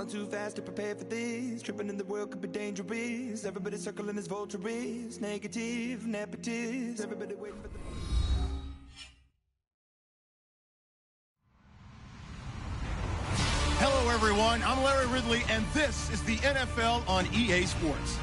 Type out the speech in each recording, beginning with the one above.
Falling too fast to prepare for this. Tripping in the world could be dangerous. Everybody circling as vultures. Negative, nepotist. Everybody waiting for the... Hello, everyone. I'm Larry Ridley, and this is the NFL on EA Sports.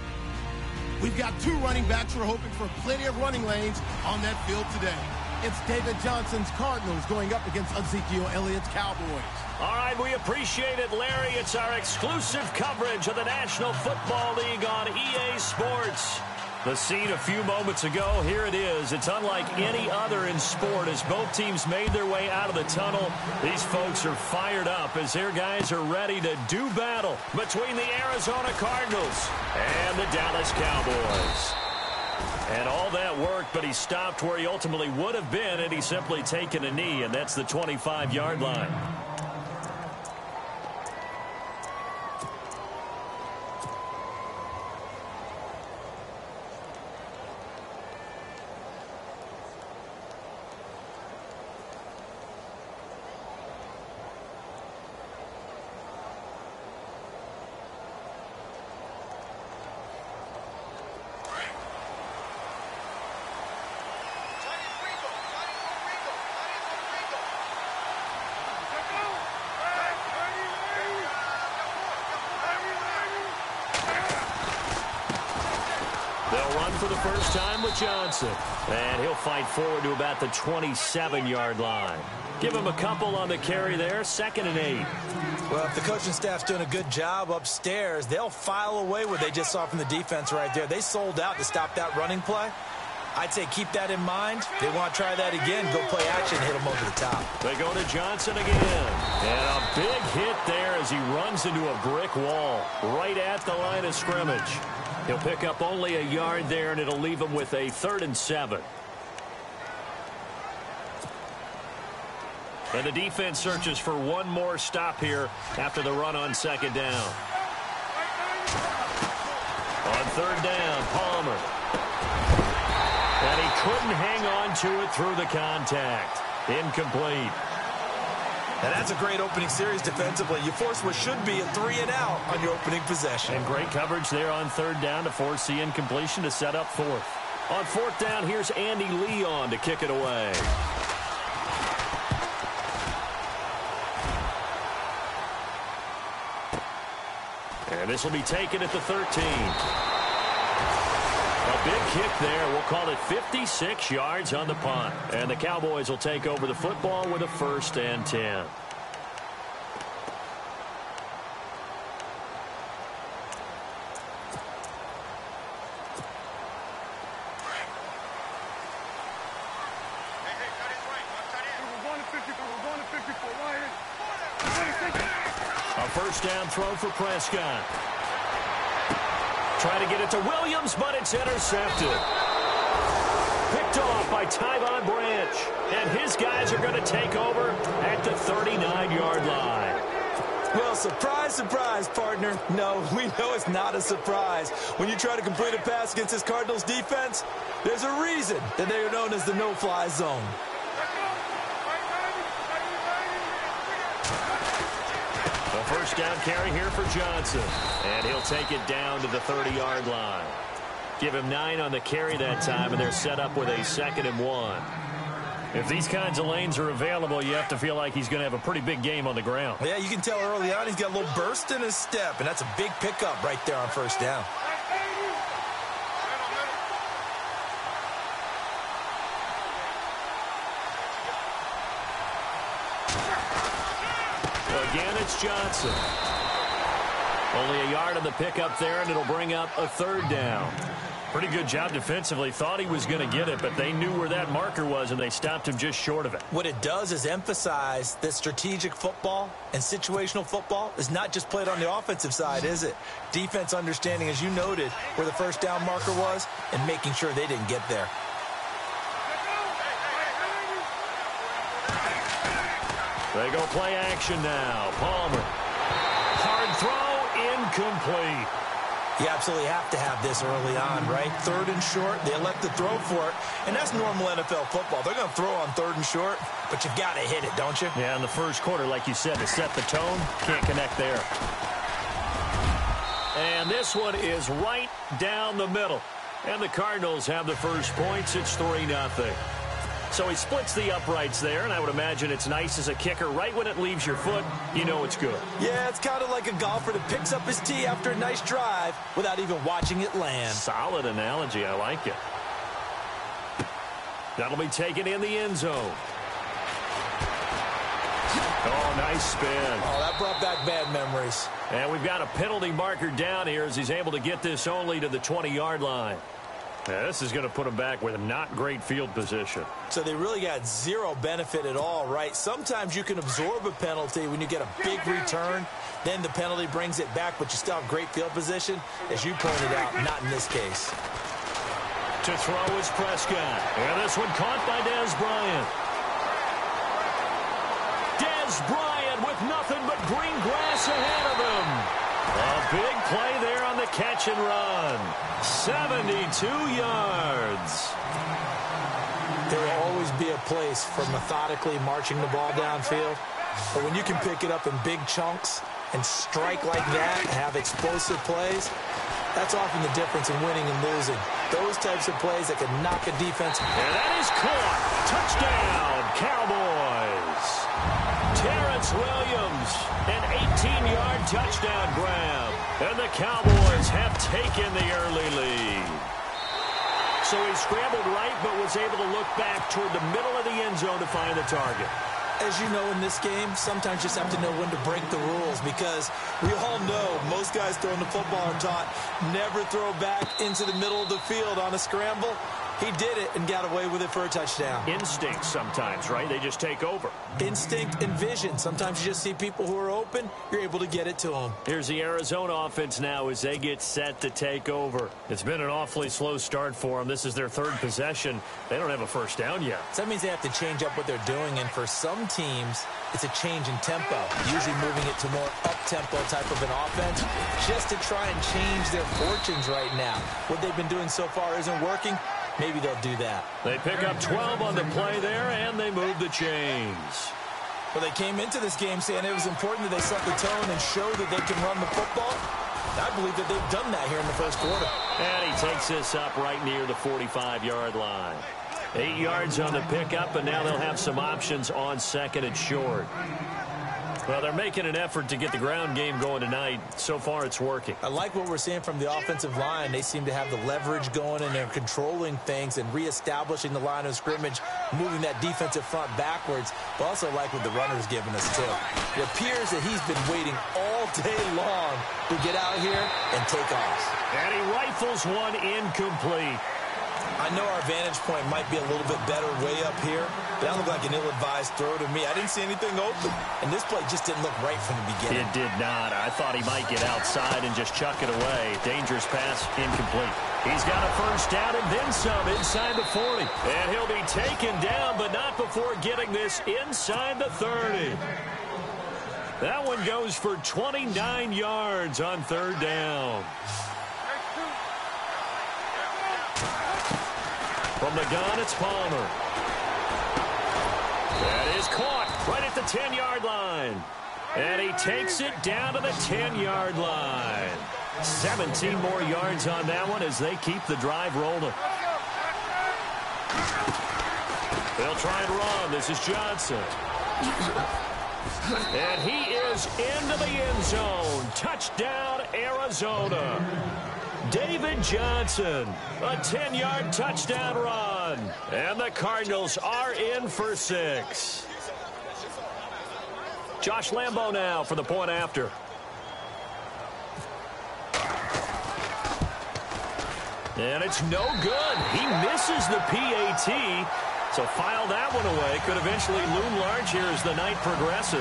We've got two running backs who are hoping for plenty of running lanes on that field today. It's David Johnson's Cardinals going up against Ezekiel Elliott's Cowboys. All right, we appreciate it, Larry. It's our exclusive coverage of the National Football League on EA Sports. The scene a few moments ago, here it is. It's unlike any other in sport as both teams made their way out of the tunnel. These folks are fired up as their guys are ready to do battle between the Arizona Cardinals and the Dallas Cowboys. And all that worked, but he stopped where he ultimately would have been had he simply taken a knee, and that's the 25-yard line. They'll run for the first time with Johnson. And he'll fight forward to about the 27-yard line. Give him a couple on the carry there, 2nd and 8. Well, if the coaching staff's doing a good job upstairs, they'll file away what they just saw from the defense right there. They sold out to stop that running play. I'd say keep that in mind. If they want to try that again, go play action, hit them over the top. They go to Johnson again. And a big hit there as he runs into a brick wall right at the line of scrimmage. He'll pick up only a yard there, and it'll leave him with a 3rd and 7. And the defense searches for one more stop here after the run on 2nd down. On 3rd down, Palmer. And he couldn't hang on to it through the contact. Incomplete. And that's a great opening series defensively. You force what should be a 3-and-out on your opening possession. And great coverage there on 3rd down to force the incompletion to set up 4th. On 4th down, here's Andy Leon to kick it away. And this will be taken at the 13. A big kick there. We'll call it 56 yards on the punt. And the Cowboys will take over the football with a 1st and 10. A 1st down throw for Prescott. Trying to get it to Williams, but it's intercepted. Picked off by Tyvon Branch. And his guys are going to take over at the 39-yard line. Well, surprise, surprise, partner. No, we know it's not a surprise. When you try to complete a pass against this Cardinals defense, there's a reason that they are known as the no-fly zone. A 1st down carry here for Johnson. And he'll take it down to the 30-yard line. Give him 9 on the carry that time, and they're set up with a 2nd and 1. If these kinds of lanes are available, you have to feel like he's going to have a pretty big game on the ground. Yeah, you can tell early on he's got a little burst in his step, and that's a big pickup right there on 1st down. Again, it's Johnson. Only a yard on the pickup there, and it'll bring up a 3rd down. Pretty good job defensively. Thought he was going to get it, but they knew where that marker was, and they stopped him just short of it. What it does is emphasize that strategic football and situational football is not just played on the offensive side, is it? Defense understanding, as you noted, where the 1st down marker was and making sure they didn't get there. They go play action now. Palmer. Hard throw, incomplete. You absolutely have to have this early on, right? 3rd and short, they elect to throw for it, and that's normal NFL football. They're going to throw on 3rd and short, but you've got to hit it, don't you? Yeah, in the 1st quarter, like you said, to set the tone, can't connect there. And this one is right down the middle. And the Cardinals have the first points. It's 3-0. So he splits the uprights there, and I would imagine it's nice as a kicker. Right when it leaves your foot, you know it's good. Yeah, it's kind of like a golfer that picks up his tee after a nice drive without even watching it land. Solid analogy. I like it. That'll be taken in the end zone. Oh, nice spin. Oh, that brought back bad memories. And we've got a penalty marker down here as he's able to get this only to the 20-yard line. Now, this is going to put him back with not great field position. So they really got zero benefit at all, right? Sometimes you can absorb a penalty when you get a big return. Then the penalty brings it back, but you still have great field position. As you pointed out, not in this case. To throw is Prescott. And this one caught by Dez Bryant. Dez Bryant with nothing but green grass ahead of him. A big play there on the catch and run. 72 yards. There will always be a place for methodically marching the ball downfield. But when you can pick it up in big chunks and strike like that, have explosive plays, that's often the difference in winning and losing. Those types of plays that can knock a defense. And that is caught. Touchdown, Cowboys. Terrence Williams, an 18-yard touchdown grab. And the Cowboys have taken the early lead. So he scrambled right, but was able to look back toward the middle of the end zone to find the target. As you know, in this game, sometimes you just have to know when to break the rules, because we all know most guys throwing the football are taught never throw back into the middle of the field on a scramble. He did it and got away with it for a touchdown. Instinct sometimes, right? They just take over. Instinct and vision. Sometimes you just see people who are open, you're able to get it to them. Here's the Arizona offense now as they get set to take over. It's been an awfully slow start for them. This is their third possession. They don't have a first down yet. So that means they have to change up what they're doing, and for some teams, it's a change in tempo, usually moving it to more up-tempo type of an offense, just to try and change their fortunes right now. What they've been doing so far isn't working. Maybe they'll do that. They pick up 12 on the play there, and they move the chains. Well, they came into this game saying it was important that they set the tone and show that they can run the football. I believe that they've done that here in the first quarter. And he takes this up right near the 45-yard line. 8 yards on the pickup, and now they'll have some options on second and short. Well, they're making an effort to get the ground game going tonight. So far, it's working. I like what we're seeing from the offensive line. They seem to have the leverage going, and they're controlling things and reestablishing the line of scrimmage, moving that defensive front backwards. But also like what the runner's giving us, too. It appears that he's been waiting all day long to get out here and take off. And he rifles one incomplete. I know our vantage point might be a little bit better way up here, but that looked like an ill-advised throw to me. I didn't see anything open, and this play just didn't look right from the beginning. It did not. I thought he might get outside and just chuck it away. Dangerous pass, incomplete. He's got a first down and then some inside the 40. And he'll be taken down, but not before getting this inside the 30. That one goes for 29 yards on third down. From the gun, it's Palmer. That is caught right at the 10-yard line. And he takes it down to the 10-yard line. 17 more yards on that one as they keep the drive rolling. They'll try and run. This is Johnson. And he is into the end zone. Touchdown, Arizona. David Johnson, a 10-yard touchdown run. And the Cardinals are in for 6. Josh Lambo now for the point after. And it's no good. He misses the PAT. So file that one away. Could eventually loom large here as the night progresses.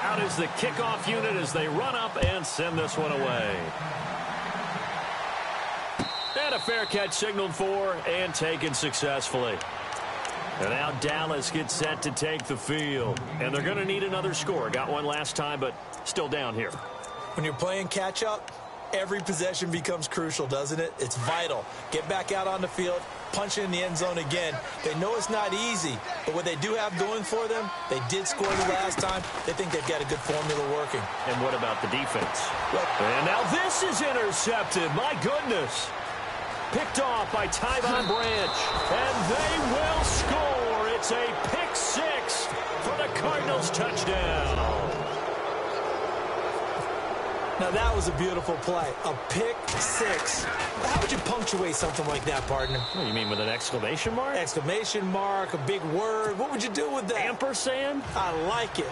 Out is the kickoff unit as they run up and send this one away. And a fair catch signaled for and taken successfully. And now Dallas gets set to take the field. And they're going to need another score. Got one last time, but still down here. When you're playing catch-up, every possession becomes crucial, doesn't it? It's vital. Get back out on the field, punching in the end zone again. They know it's not easy, but what they do have going for them, they did score the last time. They think they've got a good formula working. And what about the defense? And now this is intercepted. My goodness. Picked off by Tyvon Branch. And they will score. It's a pick six for the Cardinals touchdown. Now, that was a beautiful play. A pick six. How would you punctuate something like that, partner? What do you mean, with an exclamation mark? Exclamation mark, a big word. What would you do with that? Ampersand? I like it.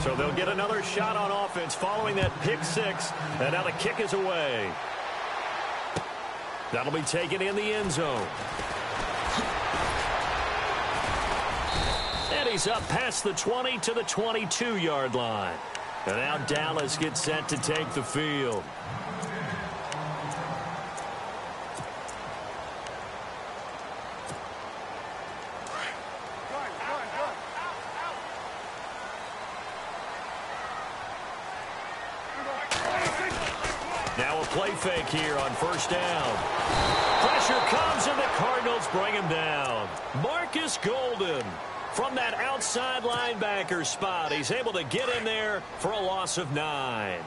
So they'll get another shot on offense following that pick six. And now the kick is away. That'll be taken in the end zone. And he's up past the 20 to the 22-yard line. And now Dallas gets set to take the field. Now a play fake here on first down. Pressure comes and the Cardinals bring him down. Marcus Golden from that outside linebacker spot. He's able to get in there for a loss of 9.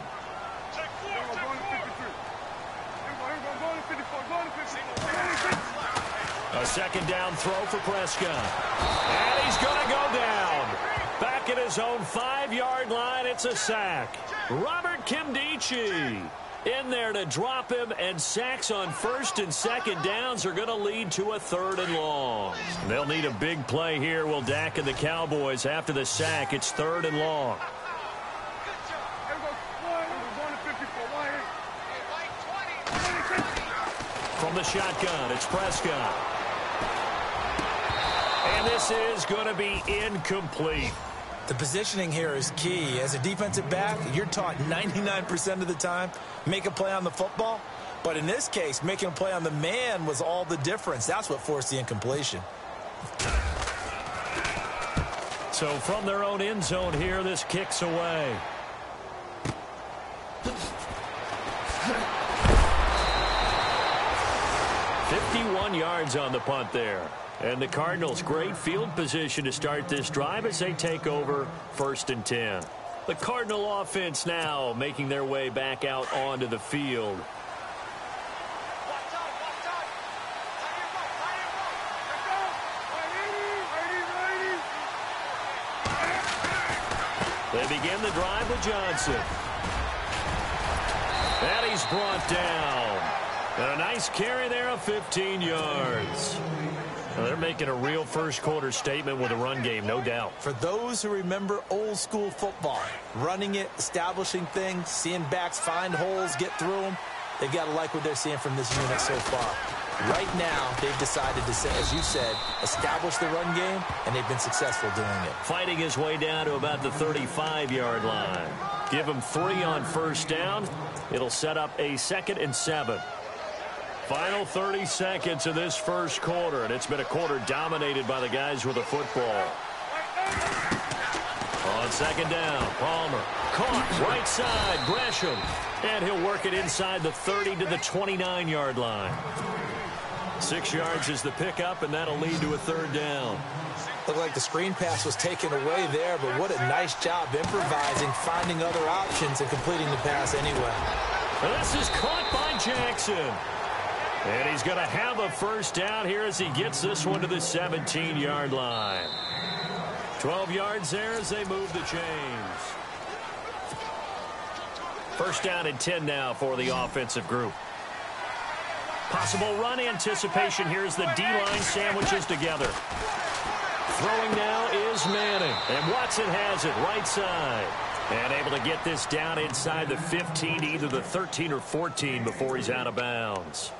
A second down throw for Prescott. And he's going to go down. Back at his own 5-yard line, it's a sack. Robert Kimdichie in there to drop him, and sacks on first and second downs are going to lead to a 3rd and long. They'll need a big play here, will Dak and the Cowboys. After the sack, it's 3rd and long. From the shotgun, it's Prescott. And this is going to be incomplete. The positioning here is key. As a defensive back, you're taught 99% of the time, make a play on the football. But in this case, making a play on the man was all the difference. That's what forced the incompletion. So from their own end zone here, this kicks away. "51 yards on the punt there. And the Cardinals, great field position to start this drive as they take over 1st and 10. The Cardinal offense now making their way back out onto the field. They begin the drive with Johnson. And he's brought down. And a nice carry there of 15 yards. Well, they're making a real first-quarter statement with a run game, no doubt. For those who remember old-school football, running it, establishing things, seeing backs find holes, get through them, they've got to like what they're seeing from this unit so far. Right now, they've decided to, as you said, establish the run game, and they've been successful doing it. Fighting his way down to about the 35-yard line. Give him 3 on first down. It'll set up a 2nd and 7. Final 30 seconds of this first quarter, and it's been a quarter dominated by the guys with the football. On second down, Palmer caught right side, Gresham, and he'll work it inside the 30 to the 29-yard line. 6 yards is the pickup, and that'll lead to a 3rd down. Looked like the screen pass was taken away there, but what a nice job improvising, finding other options, and completing the pass anyway. And this is caught by Jackson. And he's going to have a first down here as he gets this one to the 17-yard line. 12 yards there as they move the chains. First down and 10 now for the offensive group. Possible run anticipation here as the D-line sandwiches together. Throwing now is Manning. And Watson has it right side. And able to get this down inside the 15 to either the 13 or 14 before he's out of bounds.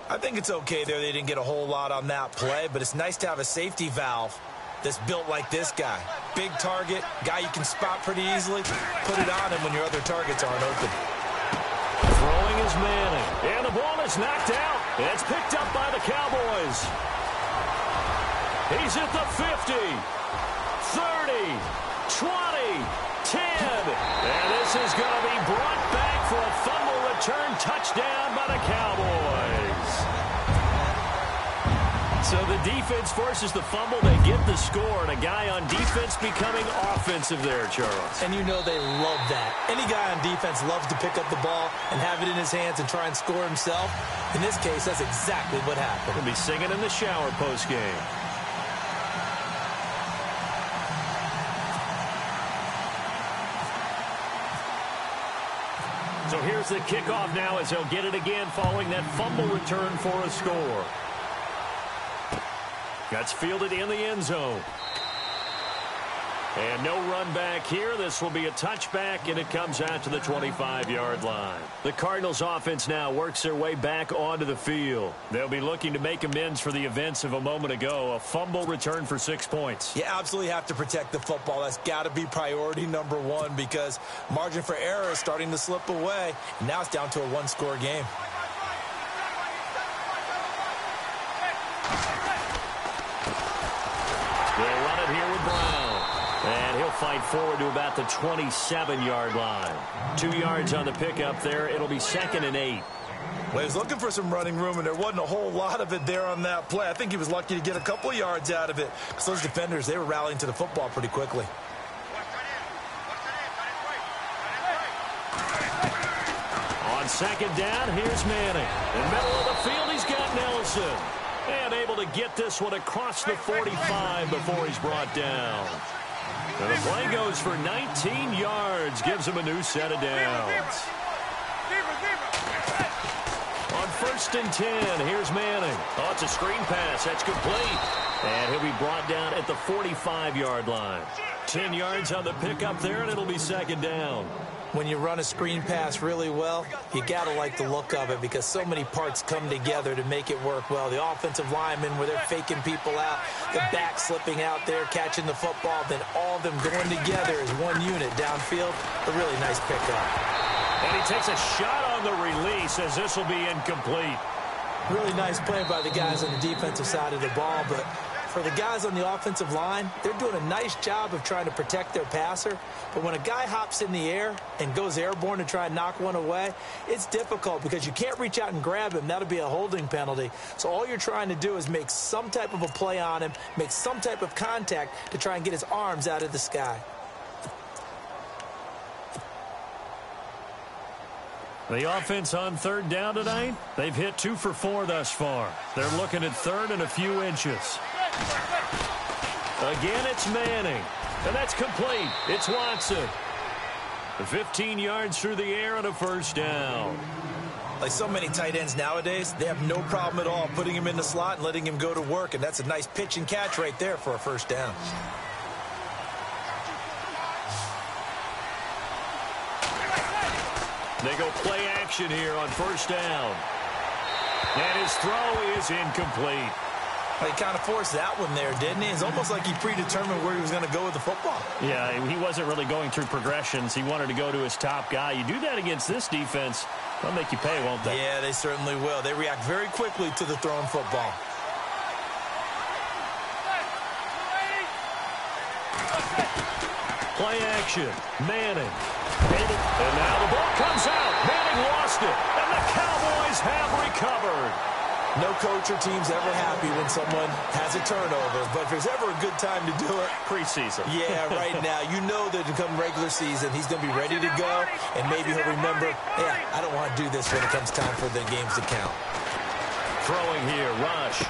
I think it's okay there. They didn't get a whole lot on that play, but it's nice to have a safety valve that's built like this guy. Big target, guy you can spot pretty easily. Put it on him when your other targets aren't open. Throwing is Manning. And the ball is knocked out. It's picked up by the Cowboys. He's at the 50, 30, 20, 10. And this is going to be brought back for a fumble return touchdown by the Cowboys. So the defense forces the fumble. They get the score, and a guy on defense becoming offensive there, Charles. And you know they love that. Any guy on defense loves to pick up the ball and have it in his hands and try and score himself. In this case, that's exactly what happened. He'll be singing in the shower post-game. So here's the kickoff now as he'll get it again following that fumble return for a score. That's fielded in the end zone. And no run back here. This will be a touchback, and it comes out to the 25-yard line. The Cardinals offense now works their way back onto the field. They'll be looking to make amends for the events of a moment ago. A fumble return for 6 points. You absolutely have to protect the football. That's got to be priority number one because margin for error is starting to slip away. And now it's down to a one-score game. They'll run it here with Brown. And he'll fight forward to about the 27-yard line. 2 yards on the pickup there. It'll be 2nd and 8. Well, he was looking for some running room, and there wasn't a whole lot of it there on that play. I think he was lucky to get a couple of yards out of it because those defenders, they were rallying to the football pretty quickly. On 2nd down, here's Manning. In the middle of the field, he's got Nelson. And able to get this one across the 45 before he's brought down. And the play goes for 19 yards, gives him a new set of downs. On 1st and 10, here's Manning. Oh, it's a screen pass. That's complete. And he'll be brought down at the 45-yard line. 10 yards on the pickup there, and it'll be 2nd down. When you run a screen pass really well, you got to like the look of it because so many parts come together to make it work well. The offensive linemen where they're faking people out, the back slipping out there, catching the football, then all of them going together as one unit downfield. A really nice pickup. And he takes a shot on the release as this will be incomplete. Really nice play by the guys on the defensive side of the ball, but for the guys on the offensive line, they're doing a nice job of trying to protect their passer. But when a guy hops in the air and goes airborne to try and knock one away, it's difficult because you can't reach out and grab him. That'll be a holding penalty. So all you're trying to do is make some type of a play on him, make some type of contact to try and get his arms out of the sky. The offense on 3rd down tonight, they've hit 2 for 4 thus far. They're looking at 3rd and a few inches. Again, it's Manning. And that's complete. It's Watson. 15 yards through the air and a 1st down. Like so many tight ends nowadays, they have no problem at all putting him in the slot and letting him go to work. And that's a nice pitch and catch right there for a 1st down. They go play action here on 1st down. And his throw is incomplete. Well, he kind of forced that one there, didn't he? It's almost like he predetermined where he was going to go with the football. Yeah, he wasn't really going through progressions. He wanted to go to his top guy. You do that against this defense, they'll make you pay, won't they? Yeah, they certainly will. They react very quickly to the thrown football. Play action. Manning. And now the ball comes out. Manning lost it. And the Cowboys have recovered. No coach or team's ever happy when someone has a turnover, but if there's ever a good time to do it, preseason. Yeah, right now. You know that come regular season, he's going to be ready to go, and maybe he'll remember, yeah, I don't want to do this when it comes time for the games to count. Throwing here, Rush.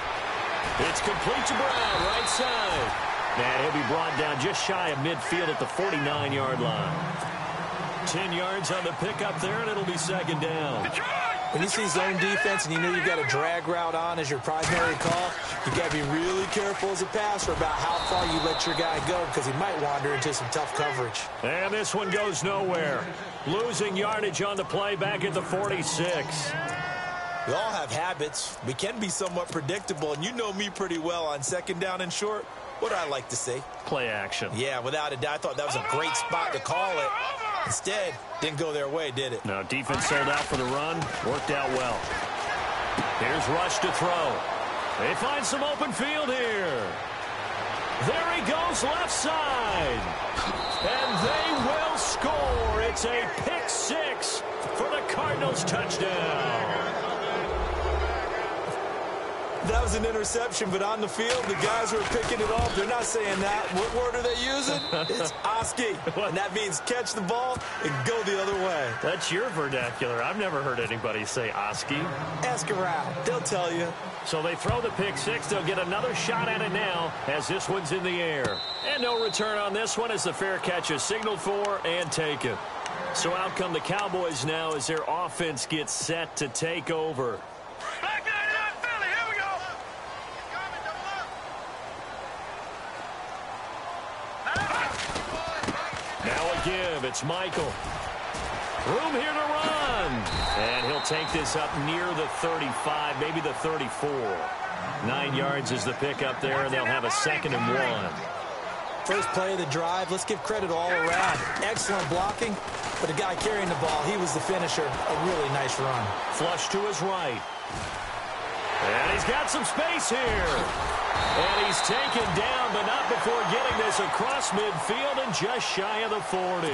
It's complete to Brown, right side. And he'll be brought down just shy of midfield at the 49-yard line. 10 yards on the pickup there, and it'll be 2nd down. When you see zone defense and you know you've got a drag route on as your primary call, you've got to be really careful as a passer about how far you let your guy go because he might wander into some tough coverage. And this one goes nowhere. Losing yardage on the play back at the 46. We all have habits. We can be somewhat predictable, and you know me pretty well on 2nd down and short. What do I like to see? Play action. Yeah, without a doubt. I thought that was a great spot to call it. Instead, didn't go their way, did it? No, defense sold out for the run. Worked out well. Here's Rush to throw. They find some open field here. There he goes left side. And they will score. It's a pick 6 for the Cardinals touchdown. That was an interception, but on the field, the guys who are picking it off, they're not saying that. What word are they using? It's Oski, and that means catch the ball and go the other way. That's your vernacular. I've never heard anybody say Oski. Ask around. They'll tell you. So they throw the pick six. They'll get another shot at it now as this one's in the air. And no return on this one as the fair catch is signaled for and taken. So out come the Cowboys now as their offense gets set to take over. Now a give. It's Michael. Room here to run. And he'll take this up near the 35, maybe the 34. 9 yards is the pickup there, and they'll have a 2nd and 1. First play of the drive, let's give credit all around. Excellent blocking, but the guy carrying the ball, he was the finisher. A really nice run. Flush to his right. And he's got some space here. And he's taken down, but not before getting this across midfield and just shy of the 40.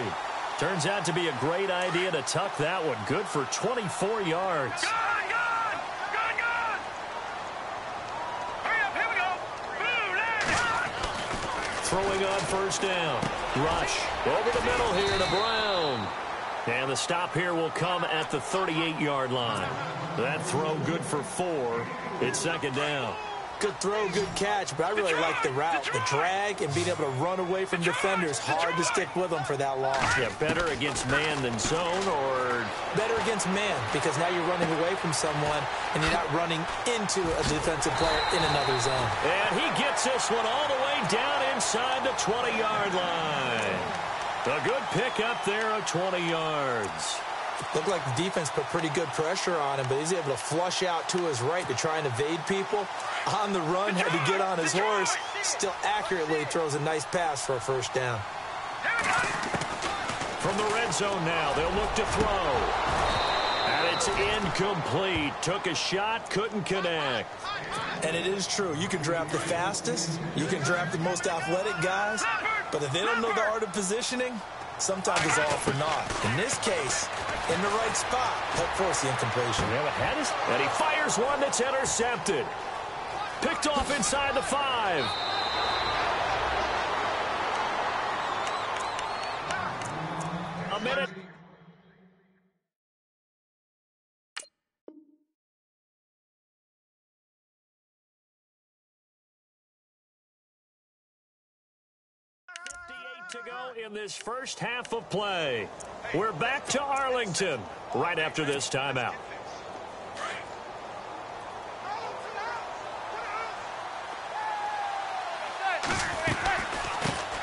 Turns out to be a great idea to tuck that one. Good for 24 yards. Throwing on first down. Rush over the middle here to Brown. And the stop here will come at the 38-yard line. That throw good for 4. It's 2nd down. Good throw, good catch, but I really like the route. The drag and being able to run away from defenders. Hard to stick with them for that long. Yeah, better against man than zone, or? Better against man, because now you're running away from someone and you're not running into a defensive player in another zone. And he gets this one all the way down inside the 20-yard line. A good pick up there of 20 yards. Looked like the defense put pretty good pressure on him, but he's able to flush out to his right to try and evade people. On the run, had to get on his horse. Still accurately throws a nice pass for a first down. From the red zone now, they'll look to throw. And it's incomplete. Took a shot, couldn't connect. And it is true. You can draft the fastest. You can draft the most athletic guys. But if they don't know the art of positioning, sometimes it's all for naught. In this case, in the right spot, help force the incompletion. And he fires one that's intercepted. Picked off inside the 5. A minute. To go in this first half of play. We're back to Arlington right after this timeout.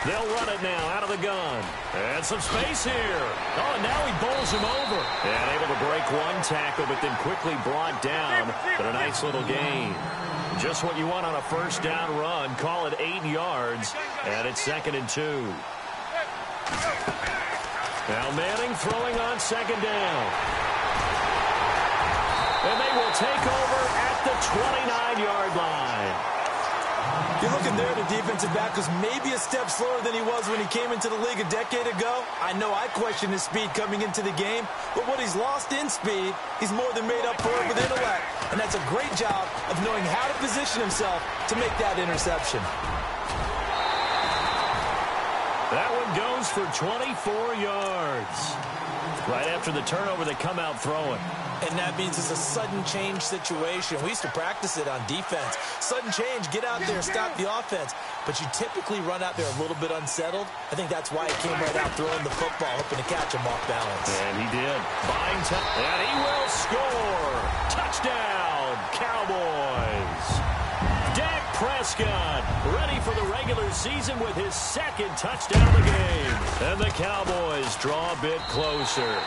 They'll run it now out of the gun. And some space here. Oh, and now he bowls him over. And able to break one tackle, but then quickly brought down. But a nice little gain. Just what you want on a first down run. Call it 8 yards. And it's 2nd and 2. Now Manning throwing on 2nd down. And they will take over at the 29-yard line. You're looking there, the defensive back was maybe a step slower than he was when he came into the league a decade ago. I know I questioned his speed coming into the game, but what he's lost in speed, he's more than made up for it with intellect. And that's a great job of knowing how to position himself to make that interception. That one goes for 24 yards. Right after the turnover, they come out throwing. And that means it's a sudden change situation. We used to practice it on defense. Sudden change, get out there, stop the offense. But you typically run out there a little bit unsettled. I think that's why he came right out throwing the football, hoping to catch him off balance. And he did. Buying time. And he will score. Touchdown, Cowboys. Dak Prescott ready for the regular season with his 2nd touchdown of the game. And the Cowboys draw a bit closer.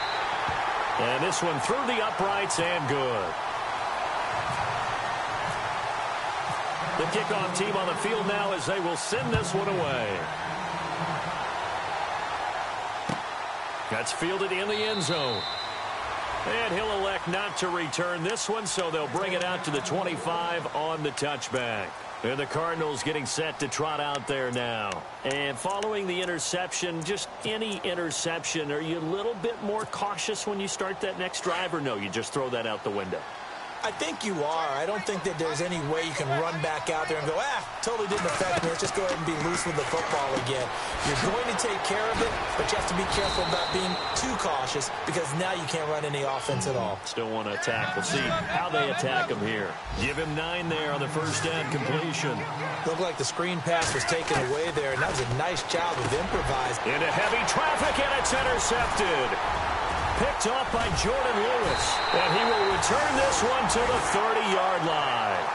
And this one through the uprights and good. The kickoff team on the field now as they will send this one away. That's fielded in the end zone. And he'll elect not to return this one, so they'll bring it out to the 25 on the touchback. And the Cardinals getting set to trot out there now. And following the interception, just any interception, are you a little bit more cautious when you start that next drive, or no, you just throw that out the window? I think you are. I don't think that there's any way you can run back out there and go, totally didn't affect me. Let's just go ahead and be loose with the football again. You're going to take care of it, but you have to be careful about being too cautious because now you can't run any offense at all. Still want to attack. We'll see how they attack him here. Give him 9 there on the first down completion. Looked like the screen pass was taken away there, and that was a nice job of improvising. Into heavy traffic, and it's intercepted. Picked off by Jordan Lewis. And he will return this one to the 30-yard line.